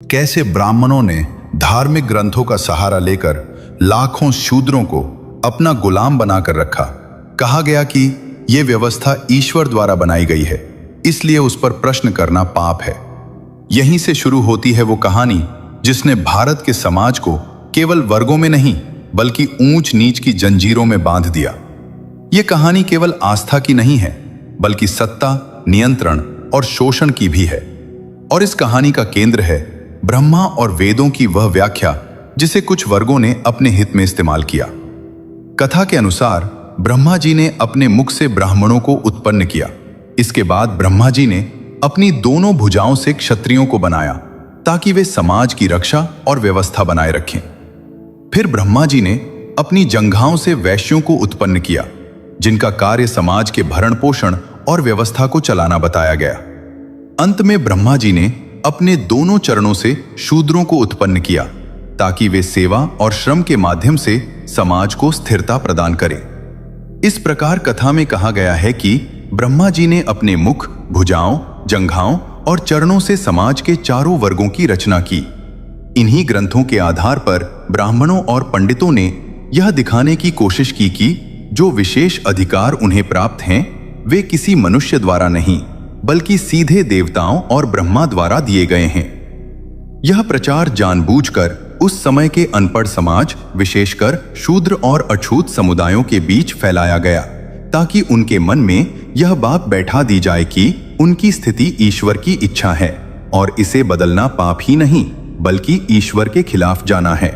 कैसे ब्राह्मणों ने धार्मिक ग्रंथों का सहारा लेकर लाखों शूद्रों को अपना गुलाम बनाकर रखा। कहा गया कि यह व्यवस्था ईश्वर द्वारा बनाई गई है, इसलिए उस पर प्रश्न करना पाप है। यहीं से शुरू होती है वो कहानी जिसने भारत के समाज को केवल वर्गों में नहीं बल्कि ऊंच नीच की जंजीरों में बांध दिया। यह कहानी केवल आस्था की नहीं है बल्कि सत्ता, नियंत्रण और शोषण की भी है। और इस कहानी का केंद्र है ब्रह्मा और वेदों की वह व्याख्या जिसे कुछ वर्गों ने अपने हित में इस्तेमाल किया। कथा के अनुसार ब्रह्मा जी ने अपने मुख से ब्राह्मणों को उत्पन्न किया। इसके बाद ब्रह्मा जी ने अपनी दोनों भुजाओं से क्षत्रियों को बनाया ताकि वे समाज की रक्षा और व्यवस्था बनाए रखें। फिर ब्रह्मा जी ने अपनी जंघाओं से वैश्यों को उत्पन्न किया, जिनका कार्य समाज के भरण पोषण और व्यवस्था को चलाना बताया गया। अंत में ब्रह्मा जी ने अपने दोनों चरणों से शूद्रों को उत्पन्न किया ताकि वे सेवा और श्रम के माध्यम से समाज को स्थिरता प्रदान करें। इस प्रकार कथा में कहा गया है कि ब्रह्मा जी ने अपने मुख, भुजाओं, जंघाओं और चरणों से समाज के चारों वर्गों की रचना की। इन्हीं ग्रंथों के आधार पर ब्राह्मणों और पंडितों ने यह दिखाने की कोशिश की कि जो विशेष अधिकार उन्हें प्राप्त हैं वे किसी मनुष्य द्वारा नहीं बल्कि सीधे देवताओं और ब्रह्मा द्वारा दिए गए हैं। यह प्रचार जानबूझकर उस समय के अनपढ़ समाज, विशेषकर शूद्र और अछूत समुदायों के बीच फैलाया गया ताकि उनके मन में यह बात बैठा दी जाए कि उनकी स्थिति ईश्वर की इच्छा है और इसे बदलना पाप ही नहीं बल्कि ईश्वर के खिलाफ जाना है।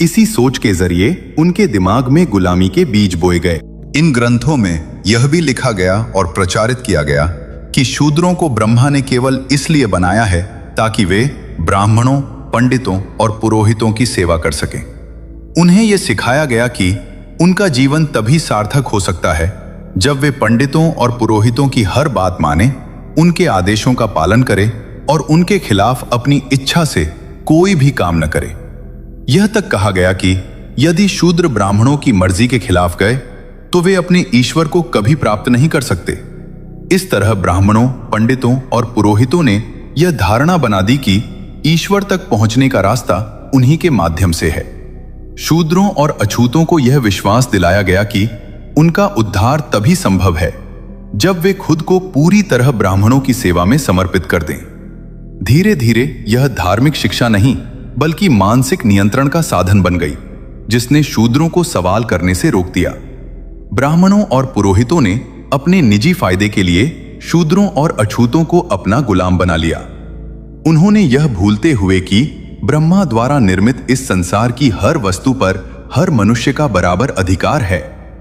इसी सोच के जरिए उनके दिमाग में गुलामी के बीज बोए गए। इन ग्रंथों में यह भी लिखा गया और प्रचारित किया गया कि शूद्रों को ब्रह्मा ने केवल इसलिए बनाया है ताकि वे ब्राह्मणों, पंडितों और पुरोहितों की सेवा कर सकें। उन्हें यह सिखाया गया कि उनका जीवन तभी सार्थक हो सकता है जब वे पंडितों और पुरोहितों की हर बात माने, उनके आदेशों का पालन करें और उनके खिलाफ अपनी इच्छा से कोई भी काम न करे। यह तक कहा गया कि यदि शूद्र ब्राह्मणों की मर्जी के खिलाफ गए तो वे अपने ईश्वर को कभी प्राप्त नहीं कर सकते। इस तरह ब्राह्मणों, पंडितों और पुरोहितों ने यह धारणा बना दी कि ईश्वर तक पहुंचने का रास्ता उन्हीं के माध्यम से है। शूद्रों और अछूतों को यह विश्वास दिलाया गया कि उनका उद्धार तभी संभव है जब वे खुद को पूरी तरह ब्राह्मणों की सेवा में समर्पित कर दें। धीरे धीरे यह धार्मिक शिक्षा नहीं बल्कि मानसिक नियंत्रण का साधन बन गई, जिसने शूद्रों को सवाल करने से रोक दिया। ब्राह्मणों और पुरोहितों ने अपने निजी फायदे के लिए शूद्रों और अछूतों को अपना गुलाम बना लिया। उन्होंने यह भूलते हुए कि ब्रह्मा द्वारा निर्मित इस संसार की हर वस्तु पर हर मनुष्य का बराबर अधिकार है,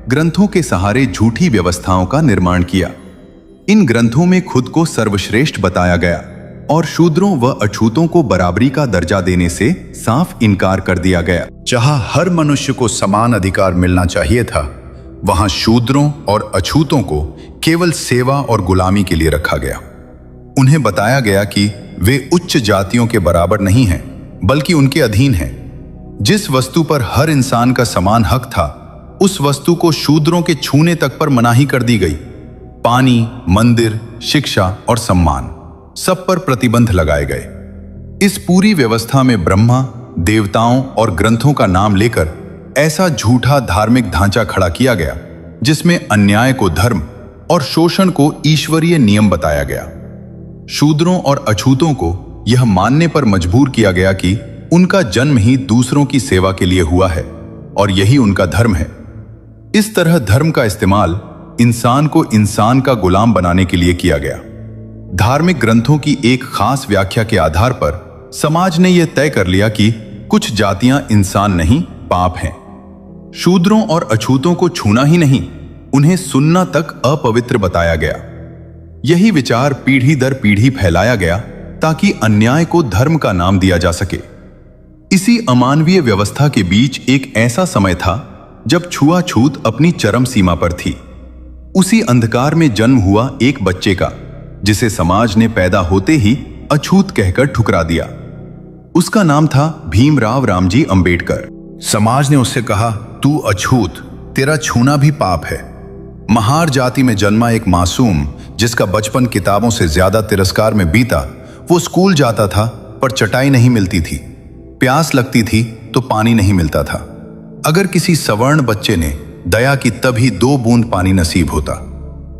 ग्रंथों के सहारे झूठी व्यवस्थाओं का निर्माण किया। इन ग्रंथों में खुद को सर्वश्रेष्ठ बताया गया और शूद्रों व अछूतों को बराबरी का दर्जा देने से साफ इनकार कर दिया गया। जहां हर मनुष्य को समान अधिकार मिलना चाहिए था, वहां शूद्रों और अछूतों को केवल सेवा और गुलामी के लिए रखा गया। उन्हें बताया गया कि वे उच्च जातियों के बराबर नहीं हैं बल्कि उनके अधीन हैं। जिस वस्तु पर हर इंसान का समान हक था, उस वस्तु को शूद्रों के छूने तक पर मनाही कर दी गई। पानी, मंदिर, शिक्षा और सम्मान, सब पर प्रतिबंध लगाए गए। इस पूरी व्यवस्था में ब्रह्मा, देवताओं और ग्रंथों का नाम लेकर ऐसा झूठा धार्मिक ढांचा खड़ा किया गया जिसमें अन्याय को धर्म और शोषण को ईश्वरीय नियम बताया गया। शूद्रों और अछूतों को यह मानने पर मजबूर किया गया कि उनका जन्म ही दूसरों की सेवा के लिए हुआ है और यही उनका धर्म है। इस तरह धर्म का इस्तेमाल इंसान को इंसान का गुलाम बनाने के लिए किया गया। धार्मिक ग्रंथों की एक खास व्याख्या के आधार पर समाज ने यह तय कर लिया कि कुछ जातियां इंसान नहीं, पाप हैं। शूद्रों और अछूतों को छूना ही नहीं, उन्हें सुनना तक अपवित्र बताया गया। यही विचार पीढ़ी दर पीढ़ी फैलाया गया ताकि अन्याय को धर्म का नाम दिया जा सके। इसी अमानवीय व्यवस्था के बीच एक ऐसा समय था जब छुआछूत अपनी चरम सीमा पर थी। उसी अंधकार में जन्म हुआ एक बच्चे का, जिसे समाज ने पैदा होते ही अछूत कहकर ठुकरा दिया। उसका नाम था भीमराव रामजी अंबेडकर। समाज ने उससे कहा, तू अछूत, तेरा छूना भी पाप है। महार जाति में जन्मा एक मासूम जिसका बचपन किताबों से ज्यादा तिरस्कार में बीता, वो स्कूल जाता था पर चटाई नहीं मिलती थी। प्यास लगती थी तो पानी नहीं मिलता था। अगर किसी सवर्ण बच्चे ने दया की तभी 2 बूंद पानी नसीब होता।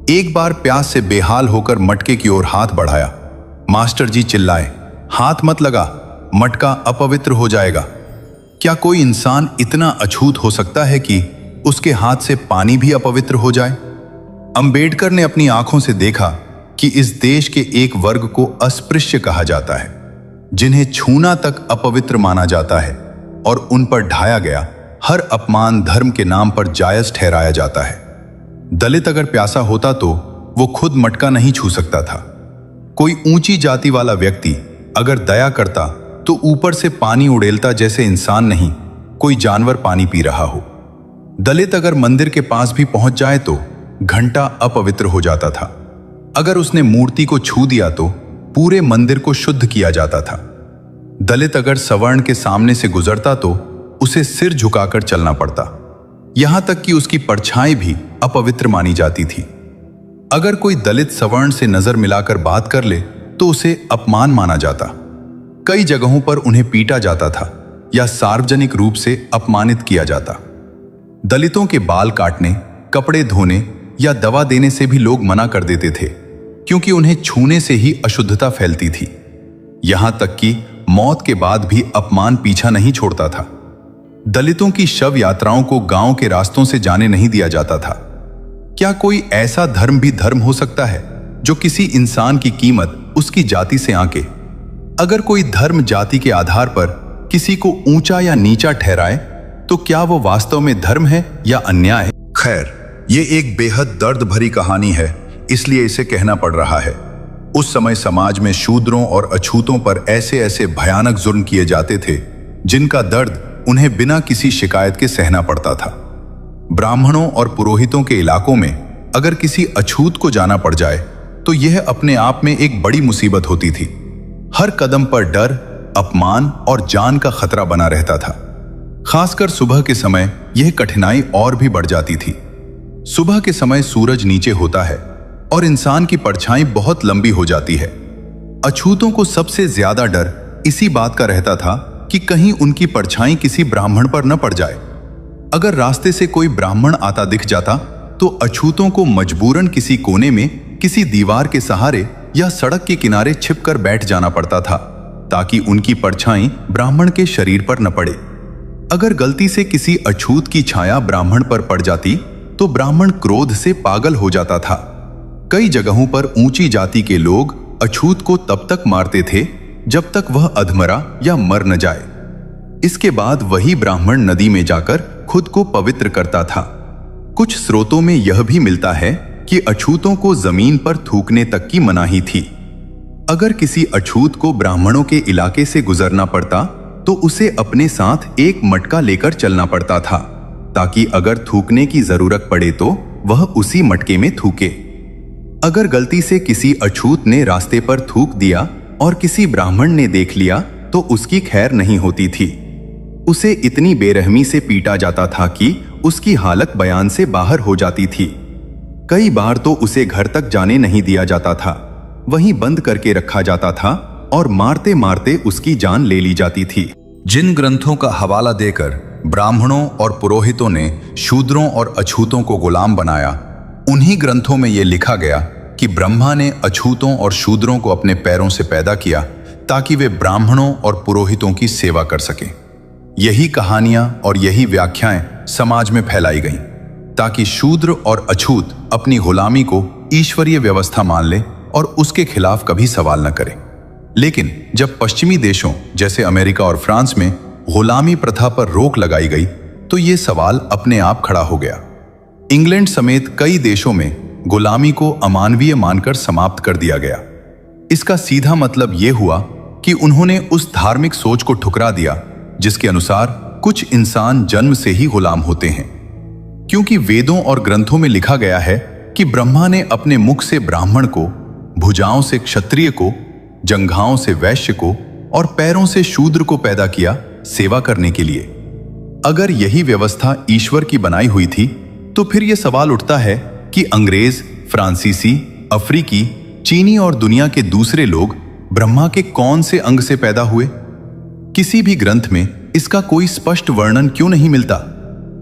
एक बार प्यास से बेहाल होकर मटके की ओर हाथ बढ़ाया। मास्टर जी चिल्लाए, हाथ मत लगा, मटका अपवित्र हो जाएगा। क्या कोई इंसान इतना अछूत हो सकता है कि उसके हाथ से पानी भी अपवित्र हो जाए? अंबेडकर ने अपनी आंखों से देखा कि इस देश के एक वर्ग को अस्पृश्य कहा जाता है, जिन्हें छूना तक अपवित्र माना जाता है, और उन पर ढाया गया हर अपमान धर्म के नाम पर जायज ठहराया जाता है। दलित अगर प्यासा होता तो वो खुद मटका नहीं छू सकता था। कोई ऊंची जाति वाला व्यक्ति अगर दया करता तो ऊपर से पानी उड़ेलता, जैसे इंसान नहीं कोई जानवर पानी पी रहा हो। दलित अगर मंदिर के पास भी पहुंच जाए तो घंटा अपवित्र हो जाता था। अगर उसने मूर्ति को छू दिया तो पूरे मंदिर को शुद्ध किया जाता था। दलित अगर सवर्ण के सामने से गुजरता तो उसे सिर झुकाकर चलना पड़ता, यहां तक कि उसकी परछाई भी अपवित्र मानी जाती थी। अगर कोई दलित सवर्ण से नजर मिलाकर बात कर ले तो उसे अपमान माना जाता। कई जगहों पर उन्हें पीटा जाता था या सार्वजनिक रूप से अपमानित किया जाता। दलितों के बाल काटने, कपड़े धोने या दवा देने से भी लोग मना कर देते थे, क्योंकि उन्हें छूने से ही अशुद्धता फैलती थी। यहां तक कि मौत के बाद भी अपमान पीछा नहीं छोड़ता था। दलितों की शव यात्राओं को गांव के रास्तों से जाने नहीं दिया जाता था। क्या कोई ऐसा धर्म भी धर्म हो सकता है जो किसी इंसान की कीमत उसकी जाति से आंके? अगर कोई धर्म जाति के आधार पर किसी को ऊंचा या नीचा ठहराए तो क्या वो वास्तव में धर्म है या अन्याय? खैर, ये एक बेहद दर्द भरी कहानी है, इसलिए इसे कहना पड़ रहा है। उस समय समाज में शूद्रों और अछूतों पर ऐसे ऐसे भयानक जुर्म किए जाते थे जिनका दर्द उन्हें बिना किसी शिकायत के सहना पड़ता था। ब्राह्मणों और पुरोहितों के इलाकों में अगर किसी अछूत को जाना पड़ जाए तो यह अपने आप में एक बड़ी मुसीबत होती थी। हर कदम पर डर, अपमान और जान का खतरा बना रहता था। खासकर सुबह के समय यह कठिनाई और भी बढ़ जाती थी। सुबह के समय सूरज नीचे होता है और इंसान की परछाई बहुत लंबी हो जाती है। अछूतों को सबसे ज्यादा डर इसी बात का रहता था कि कहीं उनकी परछाई किसी ब्राह्मण पर न पड़ जाए। अगर रास्ते से कोई ब्राह्मण आता दिख जाता तो अछूतों को मजबूरन किसी कोने में, किसी दीवार के सहारे या सड़क के किनारे छिपकर बैठ जाना पड़ता था, ताकि उनकी परछाई ब्राह्मण के शरीर पर न पड़े। अगर गलती से किसी अछूत की छाया ब्राह्मण पर पड़ जाती तो ब्राह्मण क्रोध से पागल हो जाता था। कई जगहों पर ऊंची जाति के लोग अछूत को तब तक मारते थे जब तक वह अधमरा या मर न जाए। इसके बाद वही ब्राह्मण नदी में जाकर खुद को पवित्र करता था। कुछ स्रोतों में यह भी मिलता है कि अछूतों को जमीन पर थूकने तक की मनाही थी। अगर किसी अछूत को ब्राह्मणों के इलाके से गुजरना पड़ता तो उसे अपने साथ एक मटका लेकर चलना पड़ता था, ताकि अगर थूकने की जरूरत पड़े तो वह उसी मटके में थूके। अगर गलती से किसी अछूत ने रास्ते पर थूक दिया और किसी ब्राह्मण ने देख लिया तो उसकी खैर नहीं होती थी। उसे इतनी बेरहमी से पीटा जाता था कि उसकी हालत बयान से बाहर हो जाती थी। कई बार तो उसे घर तक जाने नहीं दिया जाता था, वहीं बंद करके रखा जाता था और मारते मारते उसकी जान ले ली जाती थी। जिन ग्रंथों का हवाला देकर ब्राह्मणों और पुरोहितों ने शूद्रों और अछूतों को गुलाम बनाया, उन्हीं ग्रंथों में यह लिखा गया कि ब्रह्मा ने अछूतों और शूद्रों को अपने पैरों से पैदा किया ताकि वे ब्राह्मणों और पुरोहितों की सेवा कर सकें। यही कहानियां और यही व्याख्याएं समाज में फैलाई गईं ताकि शूद्र और अछूत अपनी गुलामी को ईश्वरीय व्यवस्था मान ले और उसके खिलाफ कभी सवाल न करें। लेकिन जब पश्चिमी देशों जैसे अमेरिका और फ्रांस में गुलामी प्रथा पर रोक लगाई गई तो ये सवाल अपने आप खड़ा हो गया। इंग्लैंड समेत कई देशों में गुलामी को अमानवीय मानकर समाप्त कर दिया गया। इसका सीधा मतलब यह हुआ कि उन्होंने उस धार्मिक सोच को ठुकरा दिया जिसके अनुसार कुछ इंसान जन्म से ही गुलाम होते हैं, क्योंकि वेदों और ग्रंथों में लिखा गया है कि ब्रह्मा ने अपने मुख से ब्राह्मण को, भुजाओं से क्षत्रिय को, जंघाओं से वैश्य को और पैरों से शूद्र को पैदा किया सेवा करने के लिए। अगर यही व्यवस्था ईश्वर की बनाई हुई थी तो फिर यह सवाल उठता है कि अंग्रेज, फ्रांसीसी, अफ्रीकी, चीनी और दुनिया के दूसरे लोग ब्रह्मा के कौन से अंग से पैदा हुए? किसी भी ग्रंथ में इसका कोई स्पष्ट वर्णन क्यों नहीं मिलता?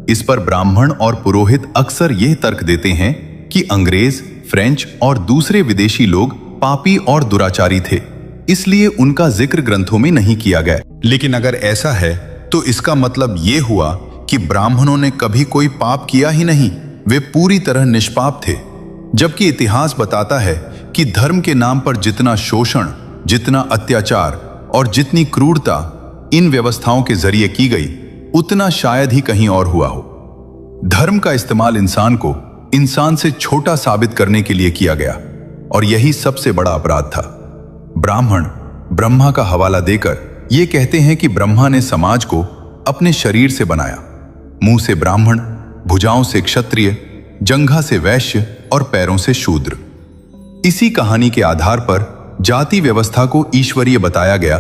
इस पर ब्राह्मण और पुरोहित अक्सर यह तर्क देते हैं कि अंग्रेज, फ्रेंच और दूसरे विदेशी लोग पापी और दुराचारी थे, इसलिए उनका जिक्र ग्रंथों में नहीं किया गया। लेकिन अगर ऐसा है तो इसका मतलब यह हुआ कि ब्राह्मणों ने कभी कोई पाप किया ही नहीं, वे पूरी तरह निष्पाप थे। जबकि इतिहास बताता है कि धर्म के नाम पर जितना शोषण, जितना अत्याचार और जितनी क्रूरता इन व्यवस्थाओं के जरिए की गई, उतना शायद ही कहीं और हुआ हो। धर्म का इस्तेमाल इंसान को इंसान से छोटा साबित करने के लिए किया गया और यही सबसे बड़ा अपराध था। ब्राह्मण ब्रह्मा का हवाला देकर ये कहते हैं कि ब्रह्मा ने समाज को अपने शरीर से बनाया। मुंह से ब्राह्मण, भुजाओं से क्षत्रिय, जंघा से वैश्य और पैरों से शूद्र। इसी कहानी के आधार पर जाति व्यवस्था को ईश्वरीय बताया गया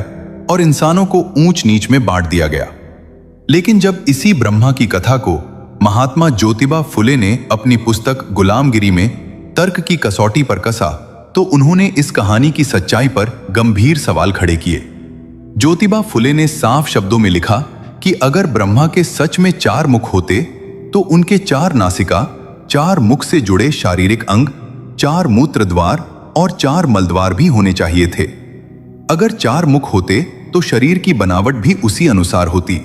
और इंसानों को ऊंच नीच में बांट दिया गया। लेकिन जब इसी ब्रह्मा की कथा को महात्मा ज्योतिबा फुले ने अपनी पुस्तक गुलामगिरी में तर्क की कसौटी पर कसा, तो उन्होंने इस कहानी की सच्चाई पर गंभीर सवाल खड़े किए। ज्योतिबा फुले ने साफ शब्दों में लिखा कि अगर ब्रह्मा के सच में 4 मुख होते तो उनके 4 नासिका, 4 मुख से जुड़े शारीरिक अंग, 4 मूत्र द्वार और 4 मलद्वार भी होने चाहिए थे। अगर 4 मुख होते तो शरीर की बनावट भी उसी अनुसार होती।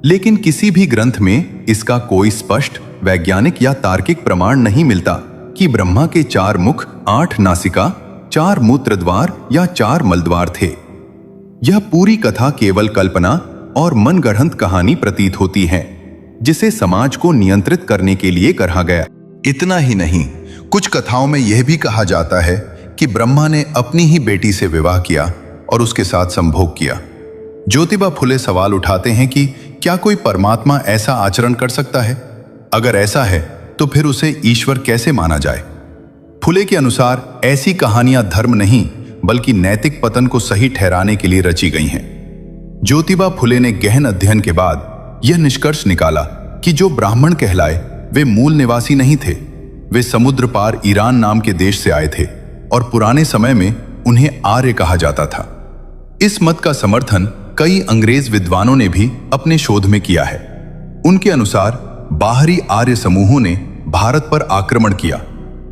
लेकिन किसी भी ग्रंथ में इसका कोई स्पष्ट वैज्ञानिक या तार्किक प्रमाण नहीं मिलता कि ब्रह्मा के 4 मुख, 8 नासिका, 4 मूत्र द्वार या 4 मलद्वार थे। यह पूरी कथा केवल कल्पना और मनगढ़ंत कहानी प्रतीत होती है, जिसे समाज को नियंत्रित करने के लिए कहा गया। इतना ही नहीं, कुछ कथाओं में यह भी कहा जाता है कि ब्रह्मा ने अपनी ही बेटी से विवाह किया और उसके साथ संभोग किया। ज्योतिबा फुले सवाल उठाते हैं कि क्या कोई परमात्मा ऐसा आचरण कर सकता है? अगर ऐसा है तो फिर उसे ईश्वर कैसे माना जाए? फुले के अनुसार ऐसी कहानियां धर्म नहीं बल्कि नैतिक पतन को सही ठहराने के लिए रची गई हैं। ज्योतिबा फुले ने गहन अध्ययन के बाद यह निष्कर्ष निकाला कि जो ब्राह्मण कहलाए वे मूल निवासी नहीं थे। वे समुद्र पार ईरान नाम के देश से आए थे और पुराने समय में उन्हें आर्य कहा जाता था। इस मत का समर्थन कई अंग्रेज विद्वानों ने भी अपने शोध में किया है। उनके अनुसार बाहरी आर्य समूहों ने भारत पर आक्रमण किया,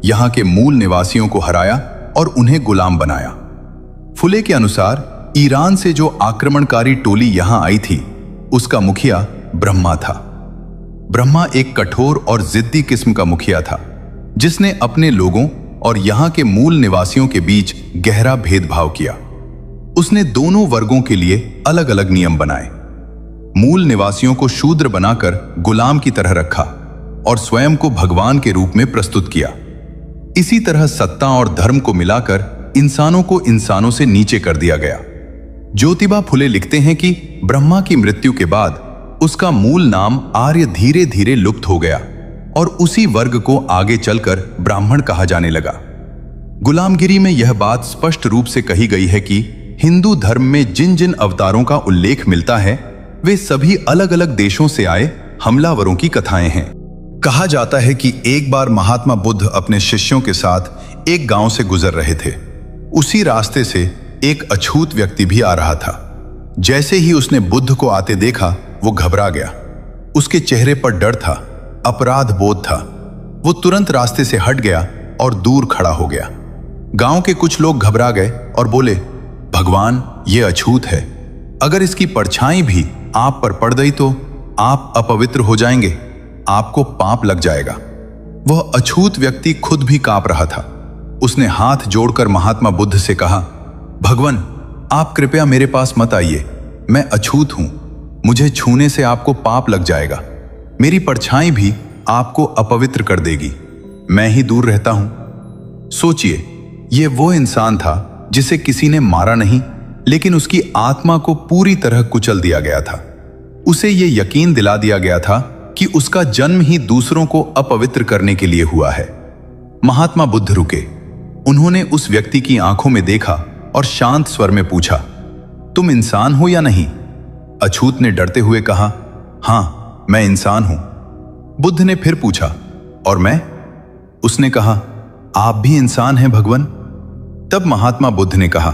यहाँ के मूल निवासियों को हराया और उन्हें गुलाम बनाया। फुले के अनुसार ईरान से जो आक्रमणकारी टोली यहां आई थी, उसका मुखिया ब्रह्मा था। ब्रह्मा एक कठोर और जिद्दी किस्म का मुखिया था, जिसने अपने लोगों और यहां के मूल निवासियों के बीच गहरा भेदभाव किया। उसने दोनों वर्गों के लिए अलग अलग नियम बनाए। मूल निवासियों को शूद्र बनाकर गुलाम की तरह रखा और स्वयं को भगवान के रूप में प्रस्तुत किया। इसी तरह सत्ता और धर्म को मिलाकर इंसानों को इंसानों से नीचे कर दिया गया। ज्योतिबा फुले लिखते हैं कि ब्रह्मा की मृत्यु के बाद उसका मूल नाम आर्य धीरे धीरे लुप्त हो गया और उसी वर्ग को आगे चलकर ब्राह्मण कहा जाने लगा। गुलामगिरी में यह बात स्पष्ट रूप से कही गई है कि हिंदू धर्म में जिन जिन अवतारों का उल्लेख मिलता है, वे सभी अलग अलग देशों से आए हमलावरों की कथाएं हैं। कहा जाता है कि एक बार महात्मा बुद्ध अपने शिष्यों के साथ एक गांव से गुजर रहे थे। उसी रास्ते से एक अछूत व्यक्ति भी आ रहा था। जैसे ही उसने बुद्ध को आते देखा, वो घबरा गया। उसके चेहरे पर डर था, अपराध बोध था। वो तुरंत रास्ते से हट गया और दूर खड़ा हो गया। गांव के कुछ लोग घबरा गए और बोले, भगवान, ये अछूत है, अगर इसकी परछाई भी आप पर पड़ गई तो आप अपवित्र हो जाएंगे, आपको पाप लग जाएगा। वह अछूत व्यक्ति खुद भी कांप रहा था। उसने हाथ जोड़कर महात्मा बुद्ध से कहा, भगवान, आप कृपया मेरे पास मत आइए, मैं अछूत हूं, मुझे छूने से आपको पाप लग जाएगा, मेरी परछाई भी आपको अपवित्र कर देगी, मैं ही दूर रहता हूं। सोचिए, यह वो इंसान था जिसे किसी ने मारा नहीं, लेकिन उसकी आत्मा को पूरी तरह कुचल दिया गया था। उसे यह यकीन दिला दिया गया था कि उसका जन्म ही दूसरों को अपवित्र करने के लिए हुआ है। महात्मा बुद्ध रुके। उन्होंने उस व्यक्ति की आंखों में देखा और शांत स्वर में पूछा, तुम इंसान हो या नहीं? अछूत ने डरते हुए कहा, हां, मैं इंसान हूं। बुद्ध ने फिर पूछा, और मैं? उसने कहा, आप भी इंसान हैं भगवान। तब महात्मा बुद्ध ने कहा,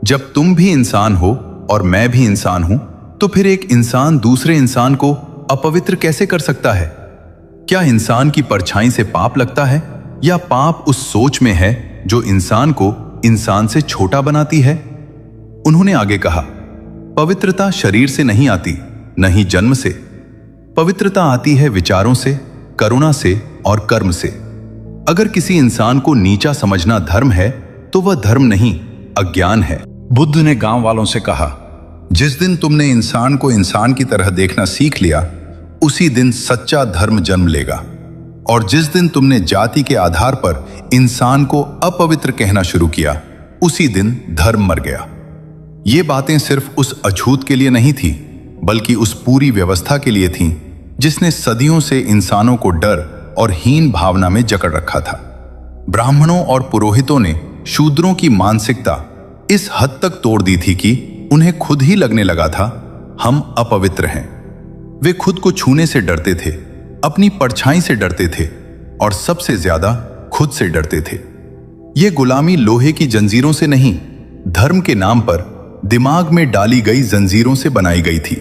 जब तुम भी इंसान हो और मैं भी इंसान हूं, तो फिर एक इंसान दूसरे इंसान को अपवित्र कैसे कर सकता है? क्या इंसान की परछाई से पाप लगता है, या पाप उस सोच में है जो इंसान को इंसान से छोटा बनाती है? उन्होंने आगे कहा, पवित्रता शरीर से नहीं आती, न ही जन्म से। पवित्रता आती है विचारों से, करुणा से और कर्म से। अगर किसी इंसान को नीचा समझना धर्म है, तो वह धर्म नहीं, अज्ञान है। बुद्ध ने गांव वालों से कहा, जिस दिन तुमने इंसान को इंसान की तरह देखना सीख लिया, उसी दिन सच्चा धर्म जन्म लेगा। और जिस दिन तुमने जाति के आधार पर इंसान को अपवित्र कहना शुरू किया, उसी दिन धर्म मर गया। ये बातें सिर्फ उस अछूत के लिए नहीं थी, बल्कि उस पूरी व्यवस्था के लिए थीं, जिसने सदियों से इंसानों को डर और हीन भावना में जकड़ रखा था। ब्राह्मणों और पुरोहितों ने शूद्रों की मानसिकता इस हद तक तोड़ दी थी कि उन्हें खुद ही लगने लगा था, हम अपवित्र हैं। वे खुद को छूने से डरते थे, अपनी परछाई से डरते थे, और सबसे ज्यादा खुद से डरते थे। ये गुलामी लोहे की जंजीरों से नहीं, धर्म के नाम पर दिमाग में डाली गई जंजीरों से बनाई गई थी।